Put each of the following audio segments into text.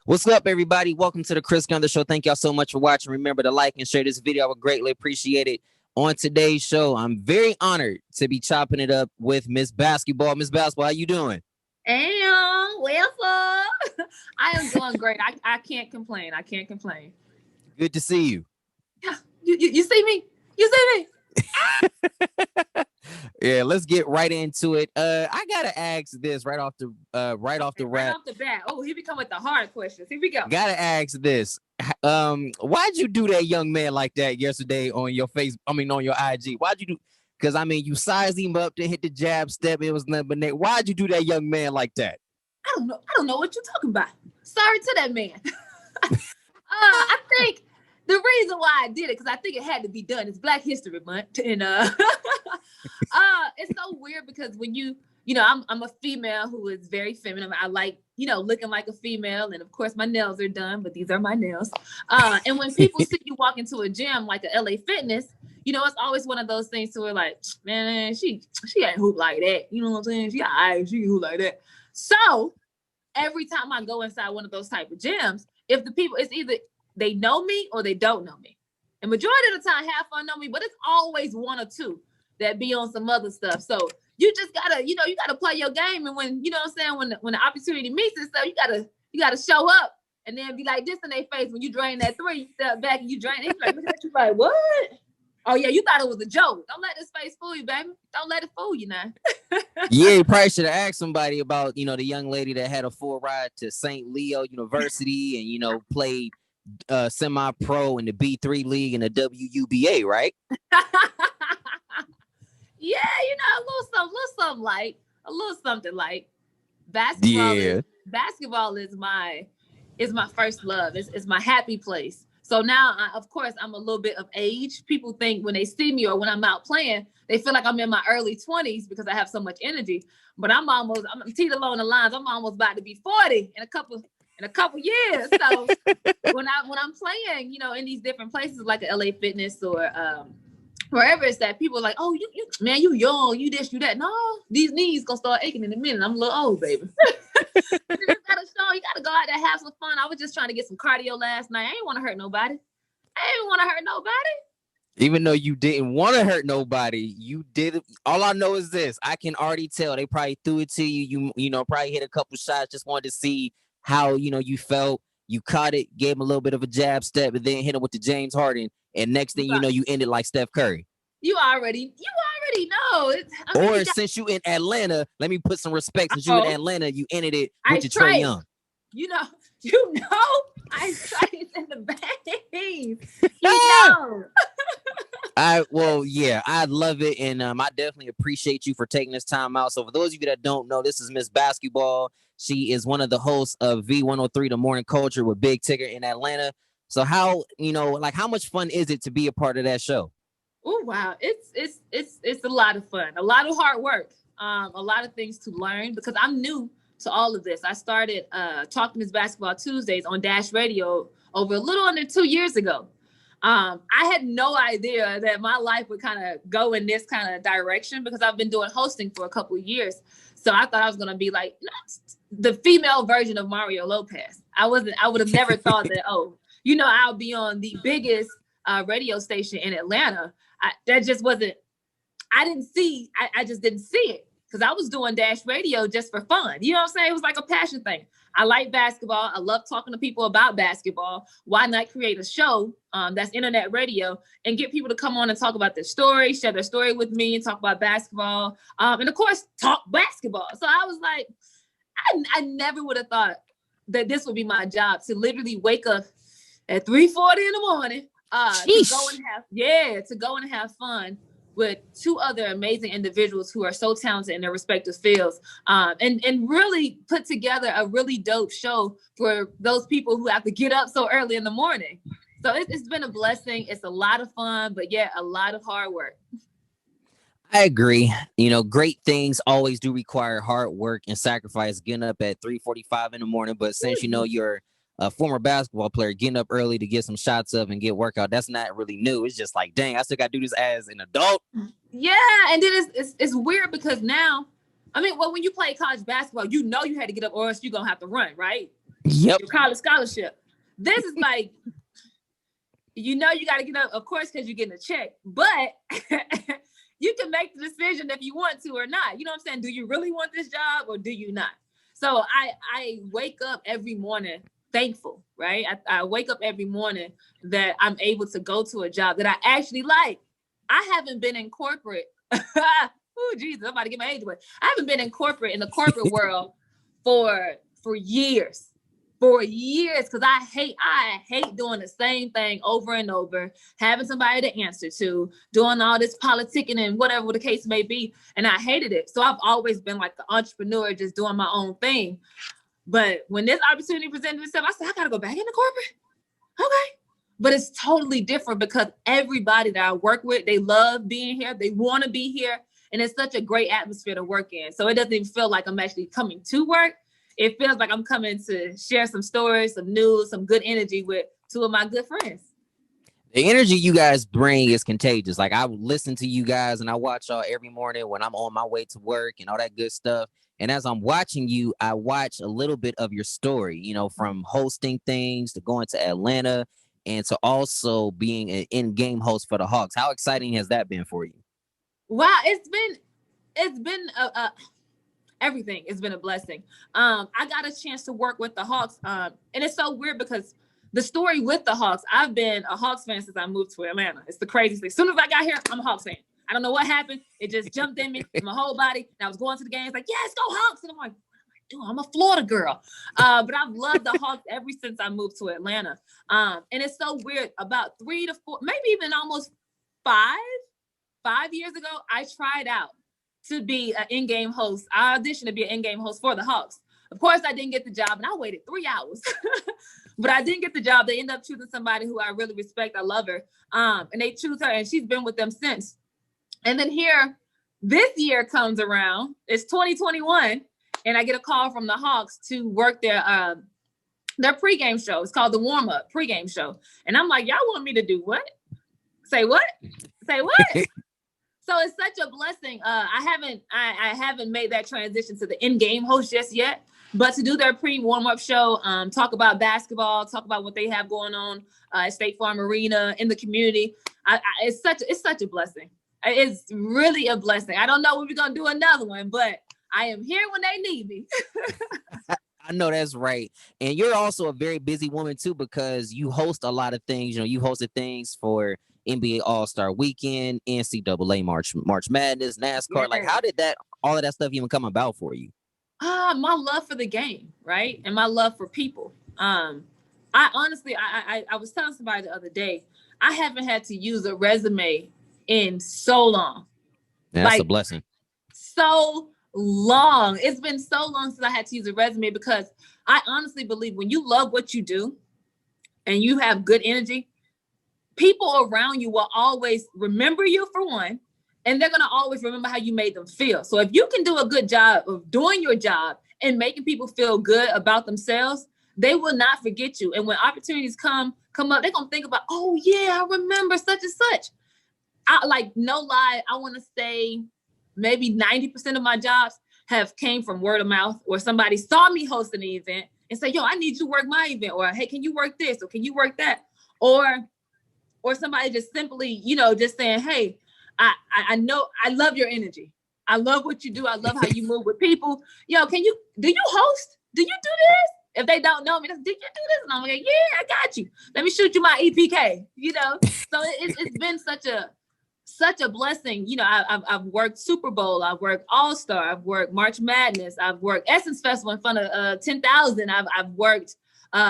What's up, everybody? Welcome to the Chris Gunther Show. Thank y'all so much for watching. Remember to like and share this video. I would greatly appreciate it. On today's show, I'm very honored to be chopping it up with Miss Basketball. Miss Basketball, how you doing? Hey, what's up? I am doing great. I can't complain. I can't complain. Good to see you. Yeah, you see me? You see me? Yeah, let's get right into it. I gotta ask this right off the rap. Right off the bat. Oh, here we come with the hard questions. Here we go. Gotta ask this. Why'd you do that young man like that yesterday on your on your IG? Why'd you do? Because you sized him up to hit the jab step. It was nothing but net. Why'd you do that young man like that? I don't know what you're talking about. Sorry to that man. I think the reason why I did it, because I think it had to be done. It's Black History Month, and it's so weird because when I'm a female who is very feminine. I like, looking like a female, and of course my nails are done, but these are my nails. And when people see you walk into a gym like a LA Fitness, it's always one of those things to where like, man, she ain't hoop like that. You know what I'm saying? She hoop like that. So every time I go inside one of those type of gyms, if the people, it's either they know me or they don't know me. And majority of the time, half of them know me, but it's always one or two that be on some other stuff. So you just gotta, you gotta play your game. And when, when the opportunity meets and stuff, you gotta show up and then be like this in their face. When you drain that three, you step back and you drain it. Like, look at you like, what? Oh yeah, you thought it was a joke. Don't let this face fool you, baby. Don't let it fool you now. Yeah, you probably should have asked somebody about, the young lady that had a full ride to St. Leo University and, played semi-pro in the B3 league and the WUBA, right? Yeah, a little something like basketball. Yeah. Basketball is my first love. It's my happy place. So now, of course, I'm a little bit of age. People think when they see me or when I'm out playing, they feel like I'm in my early 20s because I have so much energy. But I'm teeter along the lines. I'm almost about to be 40 in a couple years. So when I'm playing, in these different places like a LA Fitness or wherever it's that, people are like, oh, you young, you this, you that. No, these knees gonna start aching in a minute. I'm a little old, baby. You gotta go out there, have some fun. I was just trying to get some cardio last night. I ain't want to hurt nobody. Even though you didn't want to hurt nobody, you did. All I know is this: I can already tell they probably threw it to you. You probably hit a couple shots, just wanted to see how you felt. You caught it, gave him a little bit of a jab step, and then hit him with the James Harden. And next thing you know, you ended like Steph Curry. You already know. Since you in Atlanta, let me put some respect. Since you in Atlanta, you ended it with your Trae Young. I tried in the veins. I love it, and I definitely appreciate you for taking this time out. So for those of you that don't know, this is Miss Basketball. She is one of the hosts of V103, The Morning Culture with Big Tigger in Atlanta. So how much fun is it to be a part of that show? Oh wow, it's a lot of fun, a lot of hard work, a lot of things to learn because I'm new to all of this. I started Talking Miss Basketball Tuesdays on Dash Radio over a little under 2 years ago. I had no idea that my life would kind of go in this kind of direction because I've been doing hosting for a couple of years. So I thought I was going to be like the female version of Mario Lopez. I would have never thought that, I'll be on the biggest radio station in Atlanta. I just didn't see it because I was doing Dash Radio just for fun. You know what I'm saying? It was like a passion thing. I like basketball. I love talking to people about basketball. Why not create a show that's internet radio and get people to come on and talk about their story, share their story with me and talk about basketball. And of course, talk basketball. So I was like, I never would have thought that this would be my job, to literally wake up at 3:40 in the morning to go and have fun with two other amazing individuals who are so talented in their respective fields, and really put together a really dope show for those people who have to get up so early in the morning. So it's been a blessing. It's a lot of fun, but yeah, a lot of hard work. I agree. Great things always do require hard work and sacrifice, getting up at 3:45 in the morning. But since you're a former basketball player, getting up early to get some shots up and get workout, that's not really new. It's just like, dang, I still got to do this as an adult. Yeah, and then it's weird because now, when you play college basketball, you had to get up or else you're going to have to run, right? Yep. your college scholarship. This is like, you know, you got to get up, of course, because you're getting a check, but you can make the decision if you want to or not. You know what I'm saying? Do you really want this job or do you not? So I wake up every morning thankful, right? I wake up every morning that I'm able to go to a job that I actually like. I haven't been in corporate. Oh, Jesus, I'm about to get my age away. I haven't been in the corporate world for years. For years, because I hate doing the same thing over and over, having somebody to answer to, doing all this politicking and whatever the case may be. And I hated it. So I've always been like the entrepreneur, just doing my own thing. But when this opportunity presented itself, I said, I gotta go back into corporate. Okay. But it's totally different because everybody that I work with, they love being here. They want to be here. And it's such a great atmosphere to work in. So it doesn't even feel like I'm actually coming to work. It feels like I'm coming to share some stories, some news, some good energy with two of my good friends. The energy you guys bring is contagious. Like, I listen to you guys and I watch y'all every morning when I'm on my way to work and all that good stuff. And as I'm watching you, I watch a little bit of your story, you know, from hosting things to going to Atlanta and to also being an in-game host for the Hawks. How exciting has that been for you? Wow, it's been everything. It's been a blessing. I got a chance to work with the Hawks, and it's so weird because the story with the Hawks, I've been a Hawks fan since I moved to Atlanta. It's the craziest thing. As soon as I got here, I'm a Hawks fan. I don't know what happened. It just jumped in me, my whole body. And I was going to the games like, yes, go Hawks. And I'm like, dude, I'm a Florida girl. But I've loved the Hawks ever since I moved to Atlanta. And it's so weird. About 3 to 4, maybe even almost 5 years ago, I tried out to be an in-game host. I auditioned to be an in-game host for the Hawks. Of course, I didn't get the job, and I waited 3 hours. But I didn't get the job. They ended up choosing somebody who I really respect. I love her. And they choose her, and she's been with them since. And then here, this year comes around. It's 2021, and I get a call from the Hawks to work their pregame show. It's called the warm-up pregame show. And I'm like, y'all want me to do what? Say what? Say what? So it's such a blessing. I haven't made that transition to the in-game host just yet, but to do their pre-warm-up show, talk about basketball, talk about what they have going on at State Farm Arena in the community. It's such a blessing. It's really a blessing. I don't know when we're gonna do another one, but I am here when they need me. I know that's right. And you're also a very busy woman too, because you host a lot of things. You know, you hosted things for NBA All-Star Weekend, NCAA March Madness, NASCAR. Like, how did all of that stuff even come about for you? My love for the game, right? And my love for people. I honestly, I was telling somebody the other day, I haven't had to use a resume in so long. Yeah, that's a blessing. So long. It's been so long since I had to use a resume because I honestly believe when you love what you do and you have good energy, people around you will always remember you for one, and they're going to always remember how you made them feel. So if you can do a good job of doing your job and making people feel good about themselves, they will not forget you. And when opportunities come up, they're going to think about, oh yeah, I remember such and such. No lie, I want to say maybe 90% of my jobs have came from word of mouth, or somebody saw me hosting an event and say, yo, I need you to work my event, or hey, can you work this, or can you work that? Or somebody just simply, just saying, hey, I know I love your energy. I love what you do. I love how you move with people. Yo, do you host? Do you do this? If they don't know me, did you do this? And I'm like, yeah, I got you. Let me shoot you my EPK, So it's been such a blessing. I've worked Super Bowl, I've worked All-Star, I've worked March Madness, I've worked Essence Festival in front of 10,000. I've worked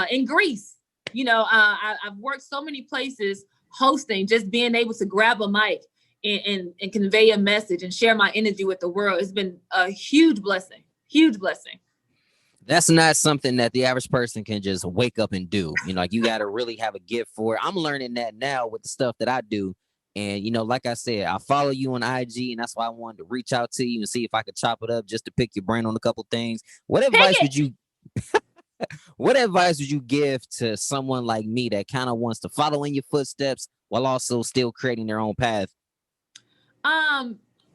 in Greece. I've worked so many places hosting, just being able to grab a mic and convey a message and share my energy with the world. It's been a huge blessing. That's not something that the average person can just wake up and do. Like, you got to really have a gift for it. I'm learning that now with the stuff that I do. And, like I said, I follow you on IG, and that's why I wanted to reach out to you and see if I could chop it up just to pick your brain on a couple things. What advice would you give to someone like me that kind of wants to follow in your footsteps while also still creating their own path?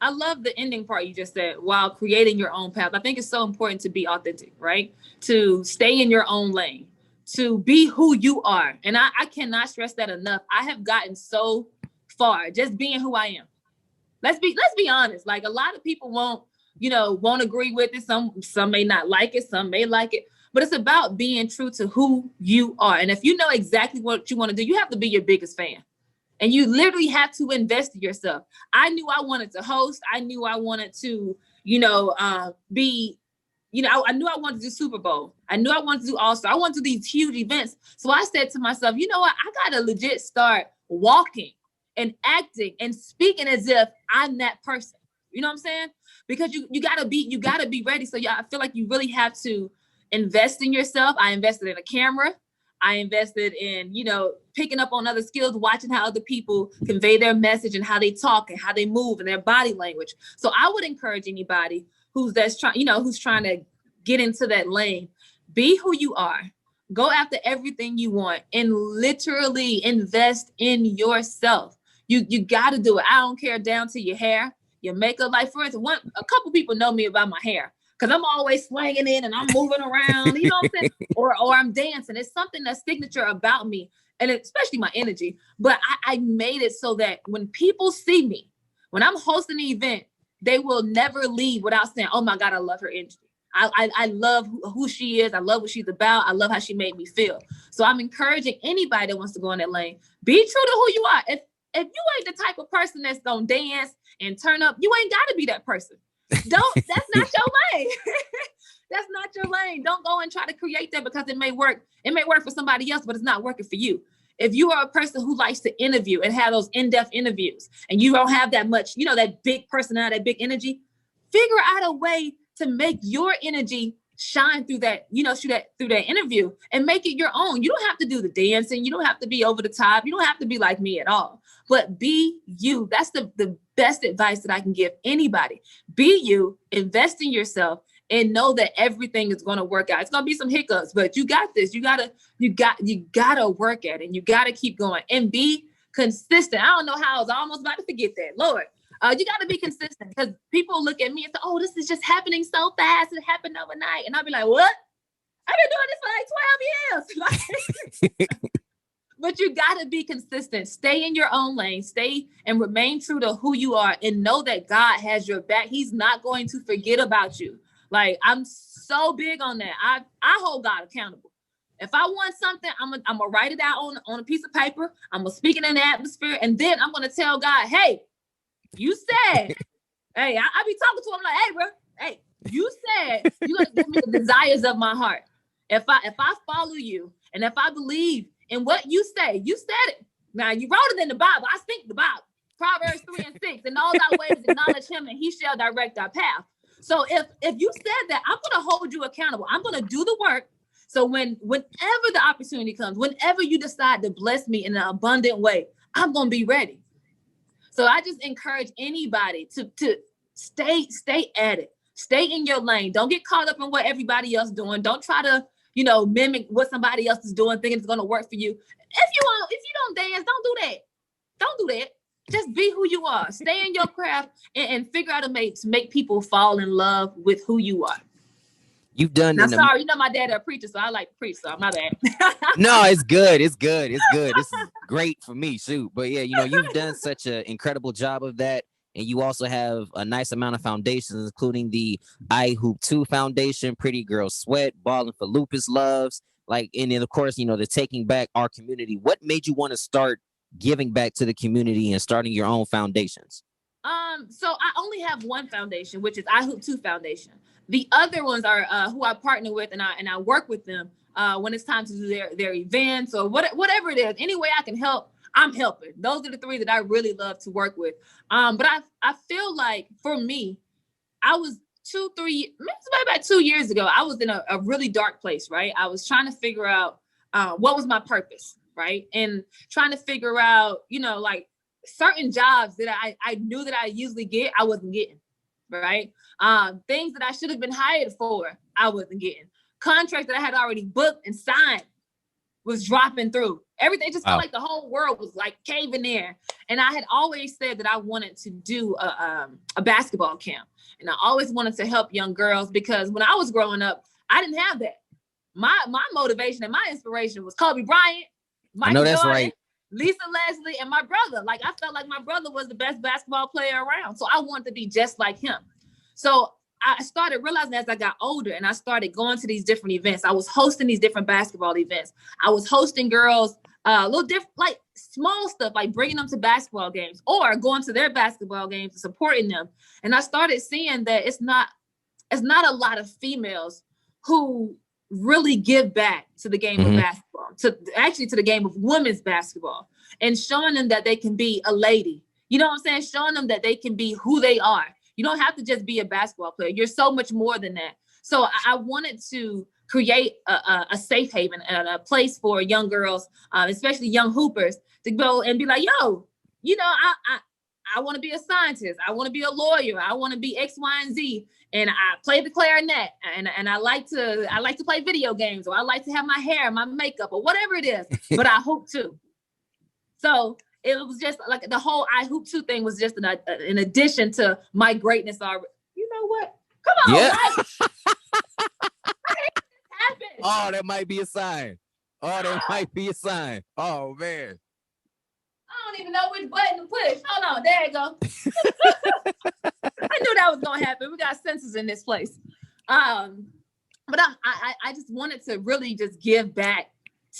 I love the ending part you just said, while creating your own path. I think it's so important to be authentic, right? To stay in your own lane, to be who you are. And I cannot stress that enough. I have gotten so far just being who I am. Let's be honest. Like, a lot of people won't agree with it. Some may not like it, some may like it. But it's about being true to who you are. And if you know exactly what you want to do, you have to be your biggest fan. And you literally have to invest in yourself. I knew I wanted to host. I knew I wanted to, be, I knew I wanted to do Super Bowl. I knew I wanted to do All-Star. I wanted to do these huge events. So I said to myself, you know what? I got to legit start walking and acting and speaking as if I'm that person. You know what I'm saying? Because you gotta be ready. So yeah, I feel like you really have to invest in yourself. I invested in a camera. I invested in, picking up on other skills, watching how other people convey their message and how they talk and how they move and their body language. So I would encourage anybody who's trying to get into that lane, be who you are, go after everything you want, and literally invest in yourself. You got to do it. I don't care, down to your hair, your makeup. Like, for instance, a couple people know me about my hair, because I'm always swinging it and I'm moving around, you know what I'm saying? Or I'm dancing. It's something that's signature about me, and especially my energy. But I made it so that when people see me, when I'm hosting an event, they will never leave without saying, oh my God, I love her energy. I love who she is. I love what she's about. I love how she made me feel. So I'm encouraging anybody that wants to go in that lane, be true to who you are. If you ain't the type of person that's going to dance and turn up, you ain't got to be that person. That's not your lane. That's not your lane. Don't go and try to create that, because it may work. It may work for somebody else, but it's not working for you. If you are a person who likes to interview and have those in-depth interviews, and you don't have that much, that big personality, that big energy, figure out a way to make your energy shine through that, through that interview, and make it your own. You don't have to do the dancing. You don't have to be over the top. You don't have to be like me at all, but be you. That's the best advice that I can give anybody. Be you, invest in yourself, and know that everything is going to work out. It's going to be some hiccups, but you got this. You gotta work at it, and you got to keep going and be consistent. I don't know how I was almost about to forget that. Lord. You got to be consistent, because people look at me and say, oh, this is just happening so fast. It happened overnight. And I'll be like, what? I've been doing this for like 12 years. But you got to be consistent. Stay in your own lane. Stay and remain true to who you are, and know that God has your back. He's not going to forget about you. Like, I'm so big on that. I hold God accountable. If I want something, I'm gonna write it out on a piece of paper. I'm going to speak it in the atmosphere. And then I'm going to tell God, hey, you said, hey, I be talking to him like, hey, bro, hey, you said you're going to give me the desires of my heart. If I follow you, and if I believe in what you say, you said it. Now, you wrote it in the Bible. I speak the Bible. Proverbs 3:6. In all thy ways acknowledge him, and he shall direct our path. So if you said that, I'm going to hold you accountable. I'm going to do the work. So whenever the opportunity comes, whenever you decide to bless me in an abundant way, I'm going to be ready. So I just encourage anybody to stay at it. Stay in your lane. Don't get caught up in what everybody else is doing. Don't try to, mimic what somebody else is doing, thinking it's going to work for you. If you don't dance, don't do that. Don't do that. Just be who you are. Stay in your craft and figure out a way to make people fall in love with who you are. You've done. Now, sorry, my dad is a preacher, so I like to preach. So I'm not bad. No, it's good. It's good. It's good. This is great for me, shoot. But yeah, you've done such an incredible job of that, and you also have a nice amount of foundations, including the I Hoop 2 Foundation, Pretty Girl Sweat, Balling for Lupus Loves, and then of course, the Taking Back Our Community. What made you want to start giving back to the community and starting your own foundations? So I only have one foundation, which is I Hoop 2 Foundation. The other ones are who I partner with, and I work with them when it's time to do their events or whatever it is. Any way I can help, I'm helping. Those are the three that I really love to work with. But I feel like for me, I was maybe about 2 years ago, I was in a really dark place, right? I was trying to figure out what was my purpose, right? And trying to figure out, like certain jobs that I knew that I usually get, I wasn't getting. Right? Things that I should have been hired for, I wasn't getting. Contracts that I had already booked and signed, was dropping through. Everything just felt Wow. like the whole world was like caving in. And I had always said that I wanted to do a basketball camp. And I always wanted to help young girls because when I was growing up, I didn't have that. My motivation and my inspiration was Kobe Bryant, I know Michael that's Jordan, right. Lisa Leslie, and my brother. Like I felt like my brother was the best basketball player around. So I wanted to be just like him. So I started realizing as I got older and I started going to these different events. I was hosting these different basketball events. I was hosting girls, little different, like small stuff, like bringing them to basketball games or going to their basketball games and supporting them. And I started seeing that it's not a lot of females who really give back to the game of basketball, to the game of women's basketball, and showing them that they can be a lady. You know what I'm saying? Showing them that they can be who they are. You don't have to just be a basketball player. You're so much more than that. So I wanted to create a safe haven and a place for young girls, especially young hoopers, to go and be like, yo, you know, I want to be a scientist. I want to be a lawyer. I want to be X, Y, and Z. And I play the clarinet, and I like to play video games, or I like to have my hair, my makeup, or whatever it is. But I hoop too. So it was just like the whole I hoop too thing was just an addition to my greatness already. You know what? Come on, Yeah. right? Oh, that might be a sign. Oh man. I don't even know which button to push. Hold on, there you go. I knew that was gonna happen. We got sensors in this place. But I just wanted to really just give back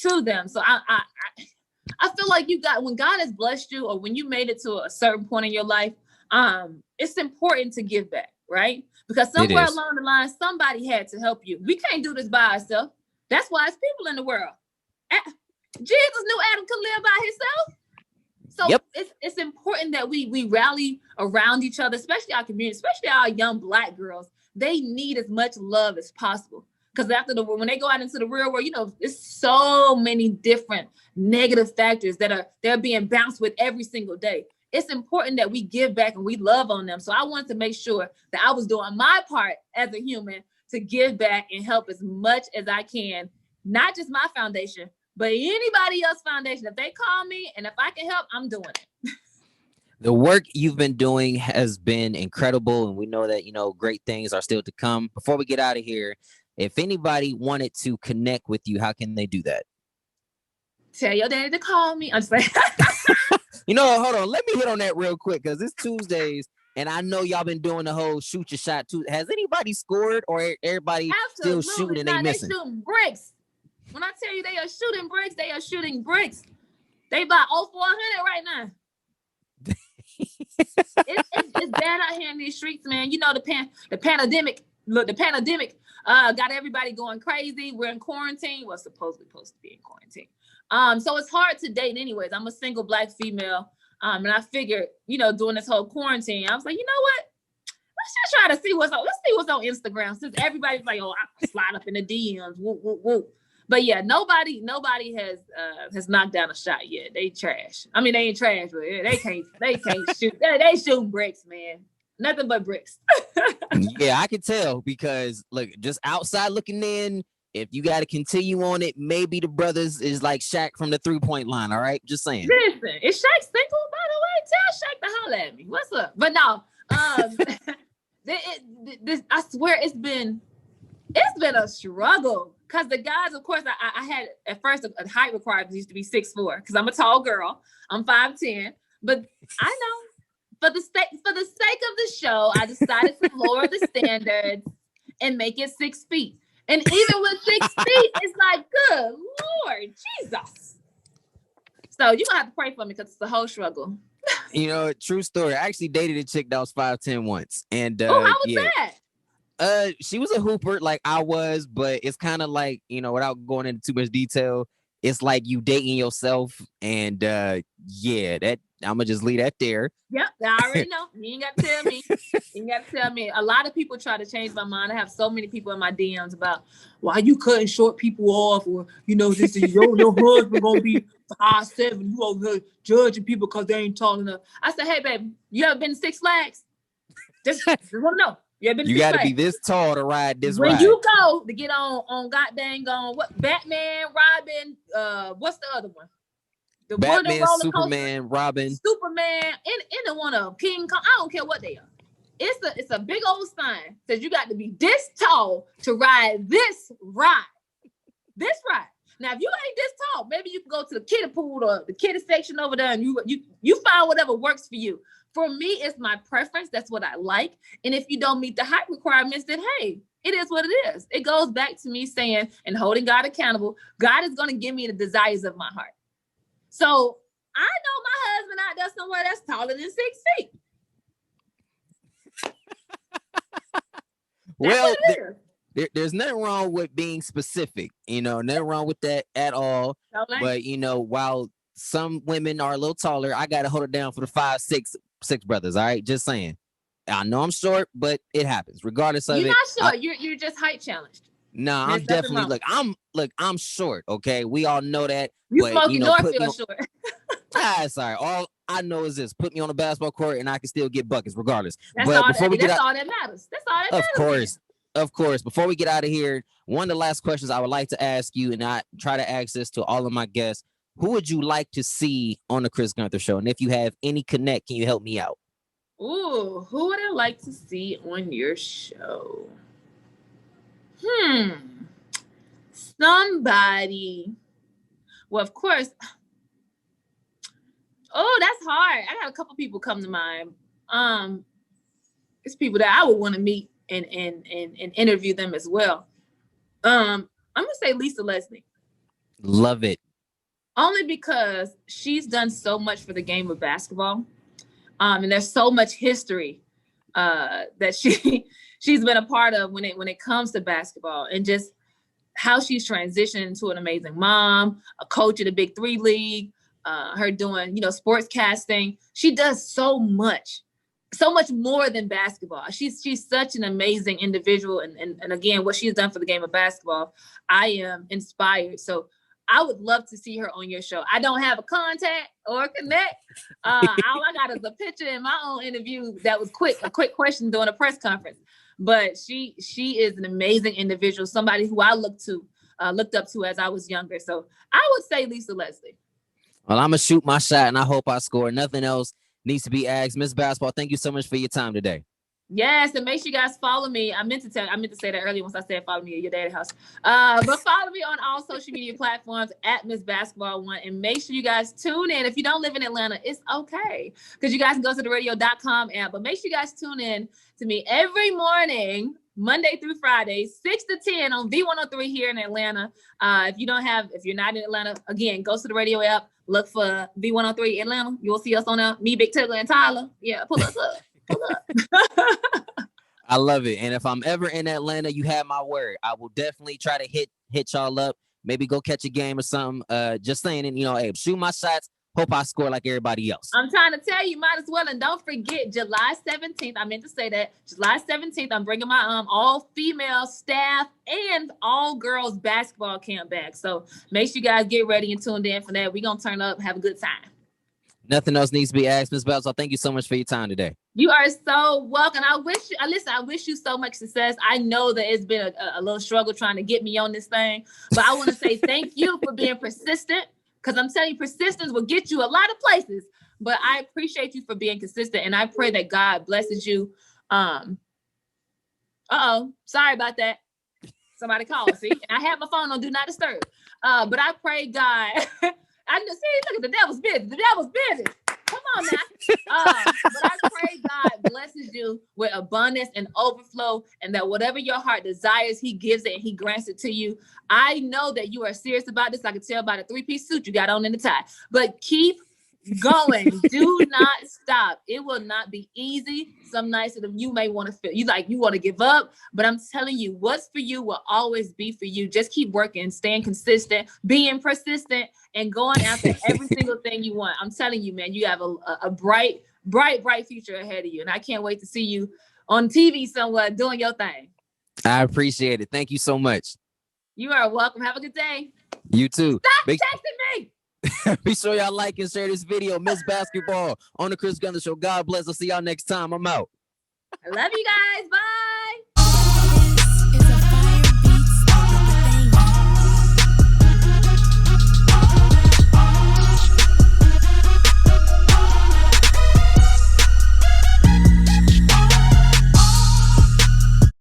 to them. So I feel like when God has blessed you or when you made it to a certain point in your life, it's important to give back, right? Because somewhere along the line, somebody had to help you. We can't do this by ourselves. That's why it's people in the world. Jesus knew Adam could live by himself. So it's important that we rally around each other, especially our community, especially our young Black girls. They need as much love as possible. Because when they go out into the real world, you know, there's so many different negative factors they're being bounced with every single day. It's important that we give back and we love on them. So I wanted to make sure that I was doing my part as a human to give back and help as much as I can, not just my foundation, but anybody else's foundation. If they call me and if I can help, I'm doing it. The work you've been doing has been incredible, and we know that, you know, great things are still to come. Before we get out of here, if anybody wanted to connect with you, how can they do that? Tell your daddy to call me. I'm just like, you know, hold on. Let me hit on that real quick because it's Tuesdays, and I know y'all been doing the whole shoot your shot too. Has anybody scored, or everybody still shooting and they missing? They shooting bricks. When I tell you they are shooting bricks, they are shooting bricks. They about 0-400 right now. it's bad out here in these streets, man. You know, the pandemic. Look, the pandemic got everybody going crazy. We're in quarantine. We're supposed to be in quarantine. So it's hard to date anyways. I'm a single Black female. And I figured, you know, during this whole quarantine, I was like, you know what? Let's just try to see what's on Instagram, since everybody's like, oh, I slide up in the DMs. Woo, woo, woo. But yeah, nobody has knocked down a shot yet. They trash. I mean, they ain't trash, but they can't shoot. They shooting bricks, man. Nothing but bricks. Yeah, I can tell because look, just outside looking in, if you got to continue on it, maybe the brothers is like Shaq from the 3-point line. All right, just saying. Listen, is Shaq single, by the way? Tell Shaq to holler at me. What's up? But no, I swear it's been a struggle. Because the guys, of course, I had at first a height requirement used to be 6'4", because I'm a tall girl. I'm 5'10", but I know for the sake of the show, I decided to lower the standards and make it 6 feet. And even with 6 feet, it's like, good Lord, Jesus. So you're gonna have to pray for me because it's a whole struggle. You know, true story. I actually dated a chick that was 5'10" once, and how was that? She was a hooper like I was, but it's kind of like, you know, without going into too much detail, it's like you dating yourself, and yeah, that I'm gonna just leave that there. Yep, I already know. You ain't got to tell me. You ain't got to tell me. A lot of people try to change my mind. I have so many people in my DMs about why you cutting short people off, or you know, this is your husband gonna be 5'7". You over here judging people because they ain't tall enough. I said, hey, baby, you ever been to Six Flags? Just want to know. You ever been to You Six got to Flags? be this tall to ride this When ride. you go to get on goddamn on what Batman, Robin, what's the other one? The Batman, roller Superman, Robin, Superman, any one of them, King Kong. I don't care what they are. It's a big old sign says you got to be this tall to ride this ride. This ride. Now, if you ain't this tall, maybe you can go to the kiddie pool or the kiddie section over there, and you find whatever works for you. For me, it's my preference. That's what I like. And if you don't meet the height requirements, then hey, it is what it is. It goes back to me saying and holding God accountable. God is going to give me the desires of my heart. So I know my husband out there somewhere that's taller than 6 feet. Well, there's nothing wrong with being specific, nothing wrong with that at all. Okay. But while some women are a little taller, I gotta hold it down for the 5'6" brothers. All right, just saying. I know I'm short, but it happens regardless of You're it. You're not short. You're just height challenged. No, I'm definitely I'm short. Okay, we all know that. You smoking Northfield short. Sorry. All I know is this: put me on a basketball court, and I can still get buckets regardless. That's all that matters. That's all that matters. Of course. Before we get out of here, one of the last questions I would like to ask you, and I try to ask this to all of my guests: who would you like to see on the Chris Gunther Show? And if you have any connect, can you help me out? Ooh, who would I like to see on your show? Somebody. Well, of course. Oh, that's hard. I got a couple people come to mind. It's people that I would want to meet and interview them as well. I'm gonna say Lisa Leslie. Love it. Only because she's done so much for the game of basketball. And there's so much history that she's been a part of when it comes to basketball, and just how she's transitioned into an amazing mom, a coach at the Big 3 league, her doing, sports casting. She does so much more than basketball. She's such an amazing individual. And again, what she's done for the game of basketball, I am inspired. So I would love to see her on your show. I don't have a contact or a connect. All I got is a picture in my own interview that was a quick question during a press conference. But she is an amazing individual, somebody who I looked up to as I was younger. So I would say Lisa Leslie. Well, I'm gonna shoot my shot, and I hope I score. Nothing else needs to be asked. Miss Basketball, thank you so much for your time today. Yes, and make sure you guys follow me. I meant to say that earlier once I said follow me at your daddy's house. But follow me on all social media platforms at Miss Basketball One, and make sure you guys tune in. If you don't live in Atlanta, it's okay, because you guys can go to the radio.com app. But make sure you guys tune in to me every morning, Monday through Friday, 6 to 10 on V103 here in Atlanta. If you're not in Atlanta, again, go to the radio app, look for V103 Atlanta. You'll see us on there. Me, Big Tiggler, and Tyler. Yeah, pull us up. I love it. And if I'm ever in Atlanta, you have my word. I will definitely try to hit y'all up. Maybe go catch a game or something. Just saying, and hey, shoot my shots. Hope I score like everybody else. I'm trying to tell you, might as well. And don't forget, July 17th, I meant to say that. July 17th, I'm bringing my all-female staff and all-girls basketball camp back. So make sure you guys get ready and tuned in for that. We're going to turn up, have a good time. Nothing else needs to be asked, Ms. Bell. So thank you so much for your time today. You are so welcome. I wish you so much success. I know that it's been a little struggle trying to get me on this thing, but I want to say thank you for being persistent, because I'm telling you, persistence will get you a lot of places. But I appreciate you for being consistent, and I pray that God blesses you. Sorry about that. Somebody called. See, and I have my phone on Do Not Disturb. But I pray God. Look at the devil's busy. The devil's busy. Come on now. But I pray God blesses you with abundance and overflow, and that whatever your heart desires, he gives it and he grants it to you. I know that you are serious about this. I can tell by the 3-piece suit you got on in the tie. But keep going. Do not stop. It will not be easy. Some nights you may want to feel you want to give up, but I'm telling you, what's for you will always be for you. Just keep working, staying consistent, being persistent, and going after every single thing you want. I'm telling you, man, you have a bright future ahead of you, and I can't wait to see you on TV somewhere doing your thing. I appreciate it. Thank you so much. You are welcome. Have a good day. You too. Stop texting me. Be sure y'all like and share this video. Miss Basketball on the Chris Gunther Show. God bless. I'll see y'all next time. I'm out. I love you guys. Bye.